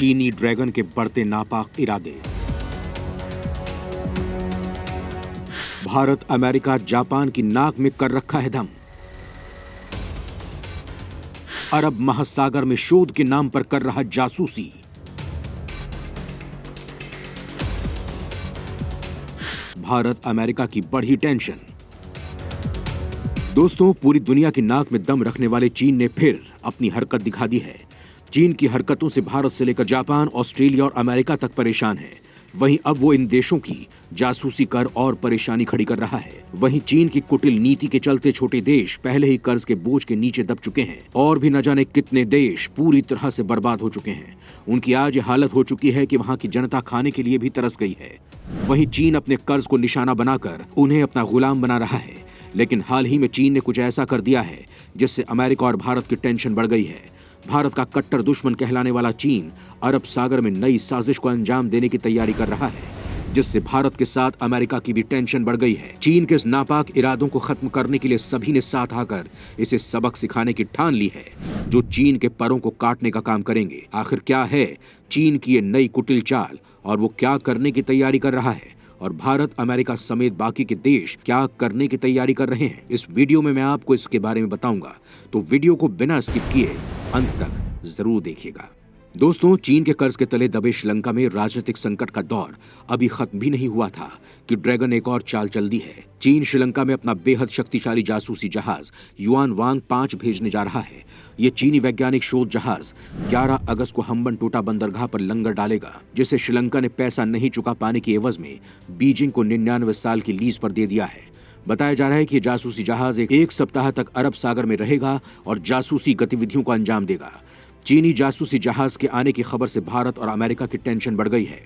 चीनी ड्रैगन के बढ़ते नापाक इरादे। भारत अमेरिका जापान की नाक में कर रखा है दम। अरब महासागर में शोध के नाम पर कर रहा जासूसी। भारत अमेरिका की बढ़ी टेंशन। दोस्तों, पूरी दुनिया की नाक में दम रखने वाले चीन ने फिर अपनी हरकत दिखा दी है। चीन की हरकतों से भारत से लेकर जापान, ऑस्ट्रेलिया और अमेरिका तक परेशान है। वहीं अब वो इन देशों की जासूसी कर और परेशानी खड़ी कर रहा है। वहीं चीन की कुटिल नीति के चलते छोटे देश पहले ही कर्ज के बोझ के नीचे दब चुके हैं और भी न जाने कितने देश पूरी तरह से बर्बाद हो चुके हैं। उनकी आज ये हालत हो चुकी है कि वहां की जनता खाने के लिए भी तरस गई है। वहीं चीन अपने कर्ज को निशाना बनाकर उन्हें अपना गुलाम बना रहा है। लेकिन हाल ही में चीन ने कुछ ऐसा कर दिया है जिससे अमेरिका और भारत की टेंशन बढ़ गई है। भारत का कट्टर दुश्मन कहलाने वाला चीन अरब सागर में नई साजिश को अंजाम देने की तैयारी कर रहा है, जिससे भारत के साथ अमेरिका की भी टेंशन बढ़ गई है। चीन के इस नापाक इरादों को खत्म करने के लिए सभी ने साथ आकर इसे सबक सिखाने की ठान ली है, जो चीन के परों को काटने का काम करेंगे। आखिर क्या है चीन की ये नई कुटिल चाल और वो क्या करने की तैयारी कर रहा है, और भारत अमेरिका समेत बाकी के देश क्या करने की तैयारी कर रहे हैं, इस वीडियो में मैं आपको इसके बारे में बताऊंगा। तो वीडियो को बिना स्किप किए अंत तक जरूर देखिएगा। दोस्तों, चीन के कर्ज के तले दबे श्रीलंका में राजनीतिक संकट का दौर अभी खत्म भी नहीं हुआ था कि ड्रैगन एक और चाल चल दी है। चीन श्रीलंका में अपना बेहद शक्तिशाली जासूसी जहाज युआन वांग 5 भेजने जा रहा है। ये चीनी वैज्ञानिक शोध जहाज 11 अगस्त को हम्बनटोटा बंदरगाह पर लंगर डालेगा, जिसे श्रीलंका ने पैसा नहीं चुका पाने की एवज में बीजिंग को 99 साल की लीज पर दे दिया है। बताया जा रहा है कि जासूसी जहाज एक सप्ताह तक अरब सागर में रहेगा और जासूसी गतिविधियों को अंजाम देगा। चीनी जासूसी जहाज के आने की खबर से भारत और अमेरिका की टेंशन बढ़ गई है।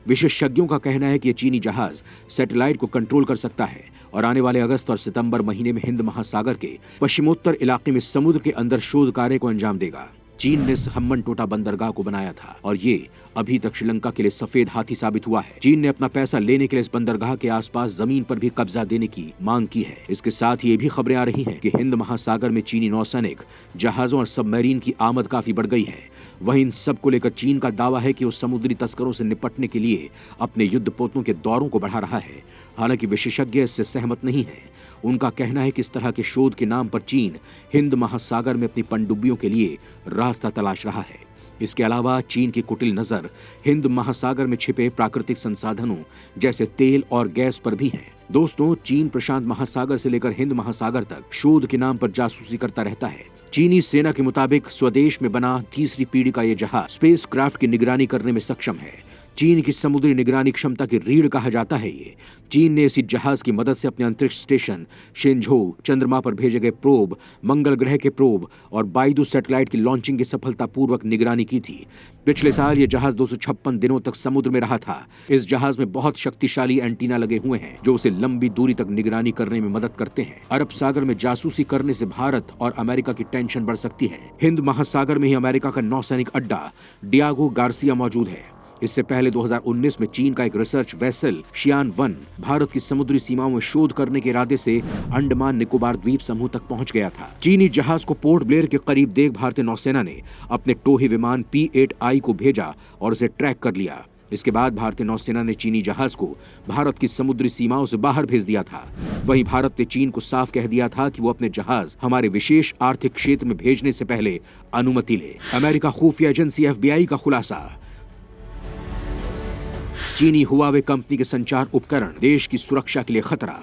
विशेषज्ञों का कहना है कि ये चीनी जहाज सैटेलाइट को कंट्रोल कर सकता है और आने वाले अगस्त और सितंबर महीने में हिंद महासागर के पश्चिमोत्तर इलाके में समुद्र के अंदर शोध कार्य को अंजाम देगा। चीन ने हम्बनटोटा बंदरगाह को बनाया था और ये अभी तक श्रीलंका के लिए सफेद हाथी साबित हुआ है। चीन ने अपना पैसा लेने के लिए इस बंदरगाह के आसपास जमीन पर भी कब्जा देने की मांग की है। इसके साथ ही ये भी खबरें आ रही हैं कि हिंद महासागर में चीनी नौसैनिक जहाजों और सबमरीन की आमद काफी बढ़ गई है। वहीं इन सब को लेकर चीन का दावा है कि वो समुद्री तस्करों से निपटने के लिए अपने युद्धपोतों के दौरों को बढ़ा रहा है। हालांकि विशेषज्ञ इससे सहमत नहीं है। उनका कहना है कि इस तरह के शोध के नाम पर चीन हिंद महासागर में अपनी पनडुब्बियों के लिए रास्ता तलाश रहा है। इसके अलावा चीन की कुटिल नजर हिंद महासागर में छिपे प्राकृतिक संसाधनों जैसे तेल और गैस पर भी है। दोस्तों, चीन प्रशांत महासागर से लेकर हिंद महासागर तक शोध के नाम पर जासूसी करता रहता है। चीनी सेना के मुताबिक स्वदेश में बना तीसरी पीढ़ी का यह जहाज स्पेस क्राफ्ट की निगरानी करने में सक्षम है। चीन की समुद्री निगरानी क्षमता की रीढ़ कहा जाता है ये। चीन ने इसी जहाज की मदद से अपने अंतरिक्ष स्टेशन शेंझो, चंद्रमा पर भेजे गए प्रोब, मंगल ग्रह के प्रोब और बाइडू सैटेलाइट की लॉन्चिंग की सफलतापूर्वक निगरानी की थी। पिछले साल ये जहाज 256 दिनों तक समुद्र में रहा था। इस जहाज में बहुत शक्तिशाली एंटीना लगे हुए हैं जो उसे लंबी दूरी तक निगरानी करने में मदद करते हैं। अरब सागर में जासूसी करने से भारत और अमेरिका की टेंशन बढ़ सकती है। हिंद महासागर में ही अमेरिका का नौसैनिक अड्डा डियागो गार्सिया मौजूद है। इससे पहले 2019 में चीन का एक रिसर्च वेसल शियान 1 भारत की समुद्री सीमाओं में शोध करने के इरादे से अंडमान निकोबार द्वीप समूह तक पहुंच गया था। चीनी जहाज को पोर्ट ब्लेयर के करीब देख भारतीय नौसेना ने अपने टोही विमान P-8I को भेजा और उसे ट्रैक कर लिया। इसके बाद भारतीय नौसेना ने चीनी जहाज को भारत की समुद्री सीमाओं से बाहर भेज दिया था। वहीं भारत ने चीन को साफ कह दिया था कि वो अपने जहाज हमारे विशेष आर्थिक क्षेत्र में भेजने से पहले अनुमति ले। अमेरिका खुफिया एजेंसी FBI का खुलासा। चीनी हुआवे कंपनी के संचार उपकरण देश की सुरक्षा के लिए खतरा।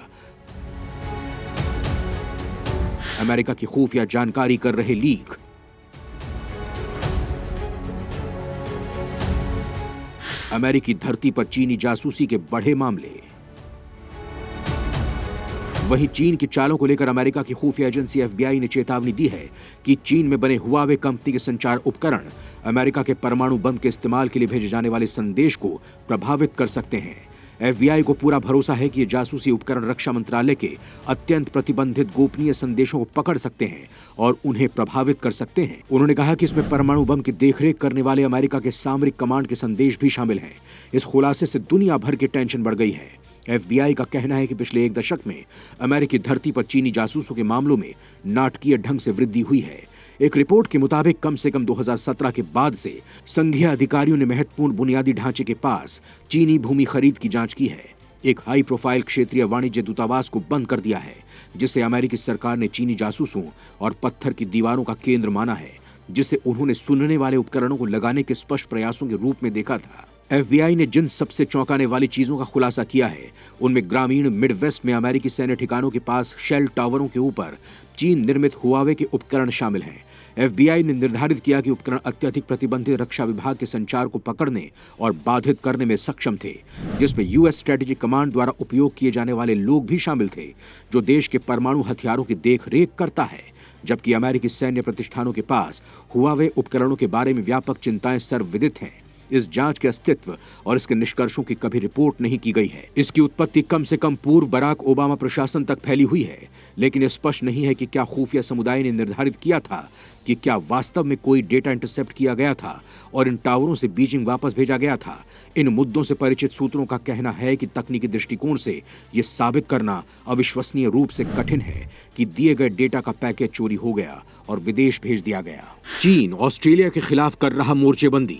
अमेरिका की खुफिया जानकारी कर रहे लीक। अमेरिकी धरती पर चीनी जासूसी के बढ़े मामले। वहीं चीन की चालों को लेकर अमेरिका की खुफिया एजेंसी FBI ने चेतावनी दी है कि चीन में बने हुआवे कंपनी के संचार उपकरण अमेरिका के परमाणु बम के इस्तेमाल के लिए भेजे जाने वाले संदेश को प्रभावित कर सकते हैं। FBI को पूरा भरोसा है कि ये जासूसी उपकरण रक्षा मंत्रालय के अत्यंत प्रतिबंधित गोपनीय संदेशों को पकड़ सकते हैं और उन्हें प्रभावित कर सकते हैं। उन्होंने कहा कि इसमें परमाणु बम की देखरेख करने वाले अमेरिका के सामरिक कमांड के संदेश भी शामिल हैं। इस खुलासे से दुनिया भर की टेंशन बढ़ गई है। FBI का कहना है कि पिछले एक दशक में अमेरिकी धरती पर चीनी जासूसों के मामलों में नाटकीय ढंग से वृद्धि हुई है। एक रिपोर्ट के मुताबिक कम से कम 2017 के बाद से संघीय अधिकारियों ने महत्वपूर्ण बुनियादी ढांचे के पास चीनी भूमि खरीद की जांच की है। एक हाई प्रोफाइल क्षेत्रीय वाणिज्य दूतावास को बंद कर दिया है, जिसे अमेरिकी सरकार ने चीनी जासूसों और पत्थर की दीवारों का केंद्र माना है, जिसे उन्होंने सुनने वाले उपकरणों को लगाने के स्पष्ट प्रयासों के रूप में देखा था। FBI ने जिन सबसे चौंकाने वाली चीजों का खुलासा किया है, उनमें ग्रामीण मिडवेस्ट में अमेरिकी सैन्य ठिकानों के पास शेल टावरों के ऊपर चीन निर्मित हुआवे के उपकरण शामिल हैं। FBI ने निर्धारित किया कि उपकरण अत्यधिक प्रतिबंधित रक्षा विभाग के संचार को पकड़ने और बाधित करने में सक्षम थे, जिसमें US स्ट्रेटेजिक कमांड द्वारा उपयोग किए जाने वाले लोग भी शामिल थे, जो देश के परमाणु हथियारों की देखरेख करता है। जबकि अमेरिकी सैन्य प्रतिष्ठानों के पास हुआवे उपकरणों के बारे में व्यापक चिंताएं सर्वविदित हैं। इस जांच के अस्तित्व और इसके निष्कर्षों की कभी रिपोर्ट नहीं की गई है। इसकी उत्पत्ति कम से कम पूर्व बराक ओबामा प्रशासन तक फैली हुई है, लेकिन यह स्पष्ट नहीं है कि क्या खुफिया समुदाय ने निर्धारित किया था कि क्या वास्तव में कोई डेटा इंटरसेप्ट किया गया था और इन टावरों से बीजिंग वापस भेजा गया था। इन मुद्दों से परिचित सूत्रों का कहना है कि तकनीकी दृष्टिकोण से यह साबित करना अविश्वसनीय रूप से कठिन है कि दिए गए डेटा का पैकेज चोरी हो गया और विदेश भेज दिया गया। चीन ऑस्ट्रेलिया के खिलाफ कर रहा मोर्चेबंदी।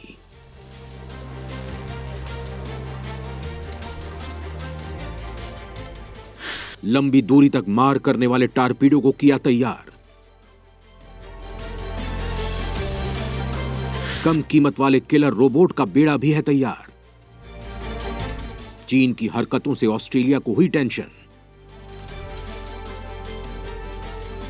लंबी दूरी तक मार करने वाले टारपीडो को किया तैयार। कम कीमत वाले किलर रोबोट का बेड़ा भी है तैयार। चीन की हरकतों से ऑस्ट्रेलिया को हुई टेंशन।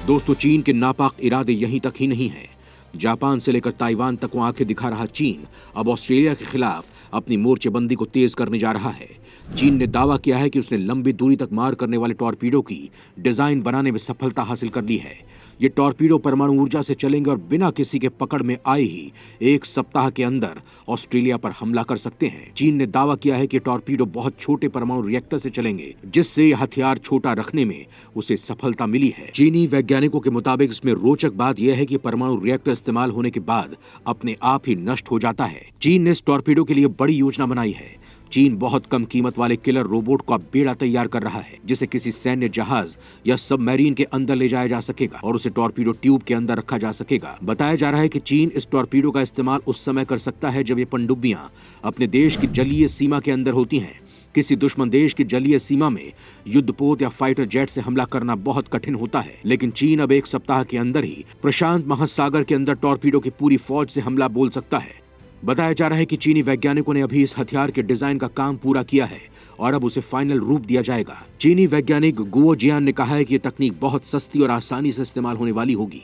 दोस्तों, चीन के नापाक इरादे यहीं तक ही नहीं हैं। जापान से लेकर ताइवान तक को आंखें दिखा रहा चीन अब ऑस्ट्रेलिया के खिलाफ अपनी मोर्चेबंदी को तेज करने जा रहा है। चीन ने दावा किया है कि उसने लंबी दूरी तक मार करने वाले टॉर्पीडो की डिजाइन बनाने में सफलता हासिल कर ली है। ये टॉर्पीडो परमाणु ऊर्जा से चलेंगे और बिना किसी के पकड़ में आए ही 1 सप्ताह के अंदर ऑस्ट्रेलिया पर हमला कर सकते हैं। चीन ने दावा किया है कि टॉर्पीडो बहुत छोटे परमाणु रिएक्टर से चलेंगे, जिससे यह हथियार छोटा रखने में उसे सफलता मिली है। चीनी वैज्ञानिकों के मुताबिक इसमें रोचक बात यह है कि परमाणु रिएक्टर इस्तेमाल होने के बाद अपने आप ही नष्ट हो जाता है। चीन ने इस टॉर्पीडो के लिए बड़ी योजना बनाई है। चीन बहुत कम कीमत वाले किलर रोबोट का बेड़ा तैयार कर रहा है, जिसे किसी सैन्य जहाज या सबमरीन के अंदर ले जाया जा सकेगा और उसे टॉर्पीडो ट्यूब के अंदर रखा जा सकेगा। बताया जा रहा है कि चीन इस टॉर्पीडो का इस्तेमाल उस समय कर सकता है जब ये पनडुब्बियां अपने देश की जलीय सीमा के अंदर होती हैं। किसी दुश्मन देश की जलीय सीमा में युद्धपोत या फाइटर जेट से हमला करना बहुत कठिन होता है, लेकिन चीन अब 1 सप्ताह के अंदर ही प्रशांत महासागर के अंदर टॉर्पीडो की पूरी फौज से हमला बोल सकता है। बताया जा रहा है कि चीनी वैज्ञानिकों ने अभी इस हथियार के डिजाइन का काम पूरा किया है और अब उसे फाइनल रूप दिया जाएगा। चीनी वैज्ञानिक गुओ जियान ने कहा है कि यह तकनीक बहुत सस्ती और आसानी से इस्तेमाल होने वाली होगी।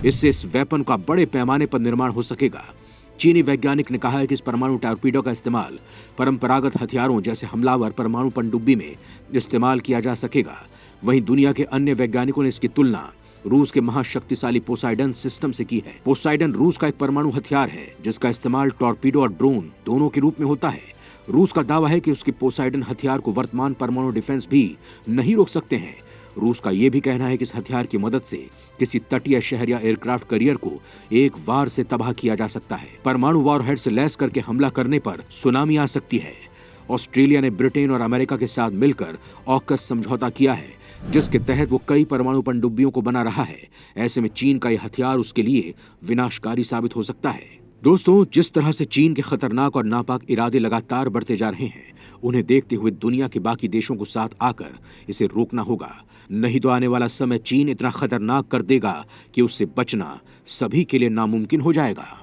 इससे इस वेपन का बड़े पैमाने पर निर्माण हो सकेगा। चीनी वैज्ञानिक ने कहा है कि इस परमाणु टॉर्पीडो का इस्तेमाल परंपरागत हथियारों जैसे हमलावर परमाणु पनडुब्बी में इस्तेमाल किया जा सकेगा। वहीं दुनिया के अन्य वैज्ञानिकों ने इसकी तुलना रूस के महाशक्तिशाली पोसाइडन सिस्टम से की है। पोसाइडन रूस का एक परमाणु हथियार है जिसका इस्तेमाल टॉर्पीडो और ड्रोन दोनों के रूप में होता है। रूस का दावा है कि उसके पोसाइडन हथियार को वर्तमान परमाणु डिफेंस भी नहीं रोक सकते हैं। रूस का यह भी कहना है कि इस हथियार की मदद से किसी तटीय शहर या एयरक्राफ्ट कैरियर को एक वार से तबाह किया जा सकता है। परमाणु वॉरहेड से लैस करके हमला करने पर सुनामी आ सकती है। ऑस्ट्रेलिया ने ब्रिटेन और अमेरिका के साथ मिलकर ऑकस समझौता किया है, जिसके तहत वो कई परमाणु पनडुब्बियों को बना रहा है। ऐसे में चीन का यह हथियार उसके लिए विनाशकारी साबित हो सकता है। दोस्तों, जिस तरह से चीन के खतरनाक और नापाक इरादे लगातार बढ़ते जा रहे हैं, उन्हें देखते हुए दुनिया के बाकी देशों को साथ आकर इसे रोकना होगा। नहीं तो आने वाला समय चीन इतना खतरनाक कर देगा कि उससे बचना सभी के लिए नामुमकिन हो जाएगा।